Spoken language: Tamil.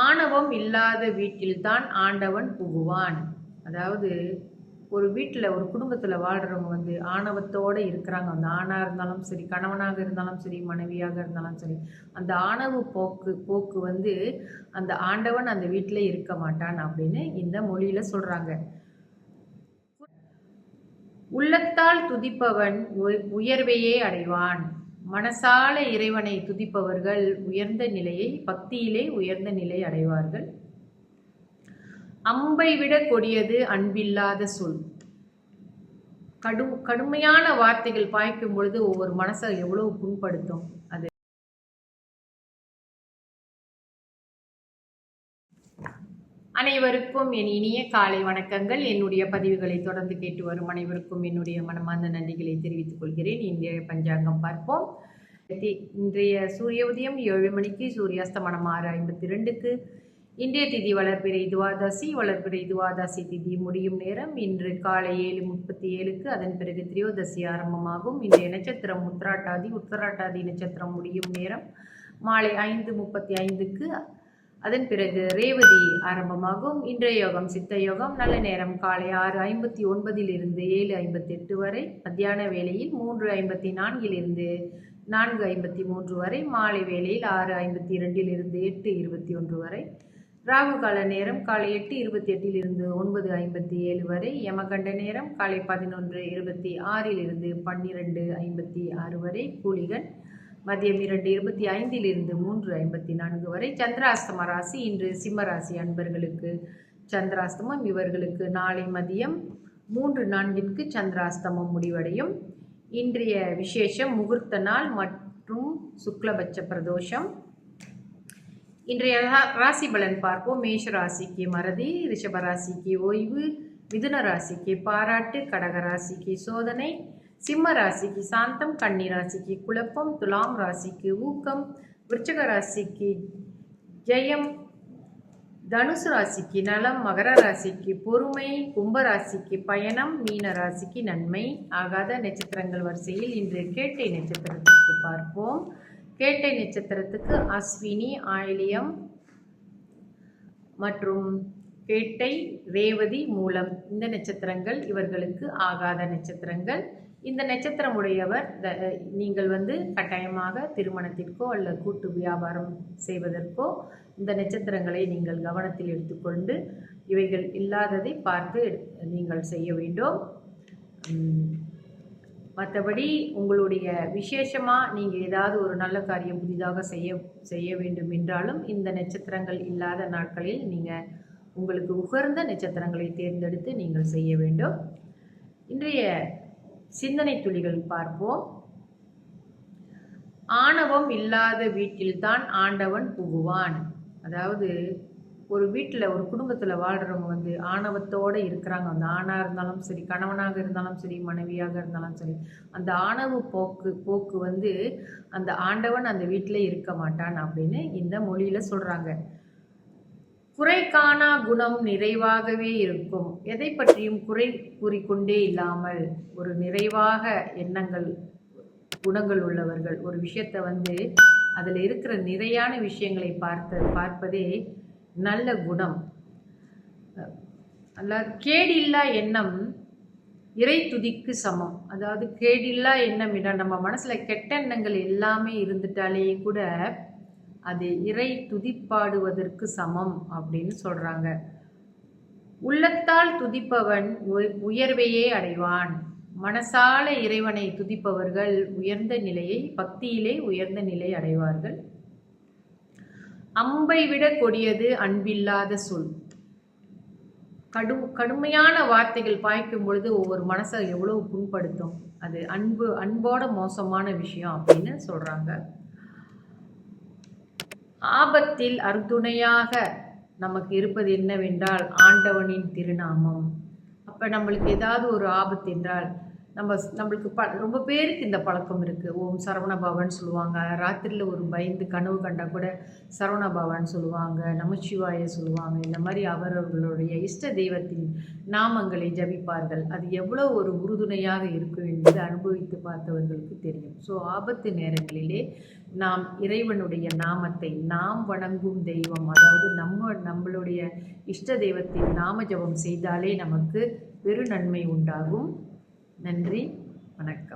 ஆணவம் இல்லாத வீட்டில்தான் ஆண்டவன் புகுவான். அதாவது ஒரு வீட்டில் ஒரு குடும்பத்தில் வாழ்கிறவங்க ஆணவத்தோடு இருக்கிறாங்க. அந்த ஆணாக இருந்தாலும் சரி, கணவனாக இருந்தாலும் சரி, மனைவியாக இருந்தாலும் சரி, அந்த ஆணவ போக்கு அந்த ஆண்டவன் அந்த வீட்டில் இருக்க மாட்டான் அப்படின்னு இந்த மொழியில் சொல்கிறாங்க. உள்ளத்தால் துதிப்பவன் உயர்வையே அடைவான். மனசால இறைவனை துதிப்பவர்கள் உயர்ந்த நிலையை, பக்தியிலே உயர்ந்த நிலை அடைவார்கள். அம்பை விட கொடியது அன்பில்லாத சொல். கடுமையான வார்த்தைகள் பாய்க்கும் பொழுது ஒவ்வொரு மனசை எவ்வளவு புண்படுத்தும். அது அனைவருக்கும் என் இனிய காலை வணக்கங்கள். என்னுடைய பதிவுகளை தொடர்ந்து கேட்டு வரும் அனைவருக்கும் என்னுடைய மனமார்ந்த நன்றிகளை தெரிவித்துக் கொள்கிறேன். இன்றைய பஞ்சாங்கம் பார்ப்போம். இன்றைய சூரிய உதயம் 7 மணிக்கு, சூரியாஸ்தமனம் 6:52க்கு. இன்றைய திதி வளர்பிறை துவாதசி. வளர்பிறை துவாதசி திதி முடியும் நேரம் இன்று காலை 7:37க்கு. அதன் பிறகு திரியோதசி ஆரம்பமாகும். இன்றைய நட்சத்திரம் உத்திராட்டாதி. உத்திராட்டாதி நட்சத்திரம் முடியும் நேரம் மாலை 5:35க்கு. அதன் பிறகு ரேவதி ஆரம்பமாகும். இன்றைய யோகம் சித்த யோகம். நல்ல நேரம் காலை 6:59 7:58 வரை. மத்தியான வேளையில் 3:54 4:53 வரை. மாலை வேளையில் 6:52 8:21 வரை. ராகு கால நேரம் காலை 8:28 9:57 வரை. யமகண்ட நேரம் காலை 11:26 12:56 வரை. கூலிகன் மதியம் 2:25 3:54 வரை. சந்திராஸ்தம ராசி. இன்று சிம்ம ராசி அன்பர்களுக்கு சந்திராஸ்தமம். இவர்களுக்கு நாளை மதியம் 3:04க்கு சந்திராஸ்தமம் முடிவடையும். இன்றைய விசேஷம் முகூர்த்த நாள் மற்றும் சுக்லபட்ச பிரதோஷம். இன்றைய ராசி பலன் பார்ப்போம். மேஷ ராசிக்கு மறதி, ரிஷப ராசிக்கு ஓய்வு, மிதுன ராசிக்கு பாராட்டு, கடக ராசிக்கு சோதனை, சிம்ம ராசிக்கு சாந்தம், கன்னி ராசிக்கு குழப்பம், துலாம் ராசிக்கு ஊக்கம், விருச்சக ராசிக்கு ஜெயம், தனுசு ராசிக்கு நலம், மகர ராசிக்கு பொறுமை, கும்ப ராசிக்கு பயணம், மீன ராசிக்கு நன்மை. ஆகாத நட்சத்திரங்கள் வரிசையில் இன்று கேட்டை நட்சத்திரத்திற்கு பார்ப்போம். கேட்டை நட்சத்திரத்துக்கு அஸ்வினி, ஆயிலியம் மற்றும் கேட்டை, ரேவதி, மூலம் இந்த நட்சத்திரங்கள் இவர்களுக்கு ஆகாத நட்சத்திரங்கள். இந்த நட்சத்திரம் உடையவர் நீங்கள் கட்டாயமாக திருமணத்திற்கோ அல்லது கூட்டு வியாபாரம் செய்வதற்கோ இந்த நட்சத்திரங்களை நீங்கள் கவனத்தில் எடுத்துக்கொண்டு இவைகள் இல்லாததை பார்த்து நீங்கள் செய்ய வேண்டும். மற்றபடி உங்களுடைய விசேஷமாக நீங்கள் ஏதாவது ஒரு நல்ல காரியம் புதிதாக செய்ய வேண்டும் என்றாலும் இந்த நட்சத்திரங்கள் இல்லாத நாட்களில் நீங்கள் உங்களுக்கு உகர்ந்த நட்சத்திரங்களை தேர்ந்தெடுத்து நீங்கள் செய்ய வேண்டும். இன்றைய சிந்தனை துளிகள் பார்ப்போம். ஆணவம் இல்லாத வீட்டில்தான் ஆண்டவன் புகுவான். அதாவது ஒரு வீட்டில் ஒரு குடும்பத்தில் வாழ்கிறவங்க ஆணவத்தோடு இருக்கிறாங்க. அந்த ஆணாக இருந்தாலும் சரி, கணவனாக இருந்தாலும் சரி, மனைவியாக இருந்தாலும் சரி, அந்த ஆணவ போக்கு அந்த ஆண்டவன் அந்த வீட்டில் இருக்க மாட்டான் அப்படின்னு இந்த மொழியில் சொல்கிறாங்க. குறை காணா குணம் நிறைவாகவே இருக்கும். எதை பற்றியும் குறை கூறிக்கொண்டே இல்லாமல் ஒரு நிறைவாக எண்ணங்கள், குணங்கள் உள்ளவர்கள். ஒரு விஷயத்தை அதில் இருக்கிற நிறையான விஷயங்களை பார்ப்பதே நல்ல குணம். அல்லாது கேடில்லா எண்ணம் இறை துதிக்கு சமம். அதாவது கேடில்லா எண்ணம் என்றால் நம்ம மனசில் கெட்ட எண்ணங்கள் எல்லாமே இருந்துட்டாலே கூட அது இறை துதிப்பாடுவதற்கு சமம் அப்படின்னு சொல்கிறாங்க. உள்ளத்தால் துதிப்பவன் உயர்வையே அடைவான். மனசால இறைவனை துதிப்பவர்கள் உயர்ந்த நிலையை, பக்தியிலே உயர்ந்த நிலை அடைவார்கள். அம்பை விட கொடியது அன்பில்லாத சொல். கடுமையான வார்த்தைகள் பாய்க்கும் பொழுது ஒவ்வொரு மனசை எவ்வளவு புண்படுத்தும். அது அன்போட மோசமான விஷயம் அப்படின்னு சொல்றாங்க. ஆபத்தில் அருதுணையாக நமக்கு இருப்பது என்னவென்றால் ஆண்டவனின் திருநாமம். அப்ப நம்மளுக்கு ஏதாவது ஒரு ஆபத்து என்றால் நம்மளுக்கு ரொம்ப பேருக்கு இந்த பழக்கம் இருக்குது. ஓம் சரவணபவன் சொல்லுவாங்க. ராத்திரியில் ஒரு பயந்து கனவு கண்டால் கூட சரவணபவன் சொல்லுவாங்க, நமச்சிவாய சொல்லுவாங்க. இந்த மாதிரி அவர்களுடைய இஷ்ட தெய்வத்தின் நாமங்களை ஜபிப்பார்கள். அது எவ்வளோ ஒரு உறுதுணையாக இருக்கும் என்பது அனுபவித்து பார்த்தவர்களுக்கு தெரியும். ஸோ ஆபத்து நேரங்களிலே நாம் இறைவனுடைய நாமத்தை, நாம் வணங்கும் தெய்வம், அதாவது நம்மளுடைய இஷ்ட தெய்வத்தின் நாம ஜபம் செய்தாலே நமக்கு பெரு நன்மை உண்டாகும். நன்றி, வணக்கம்.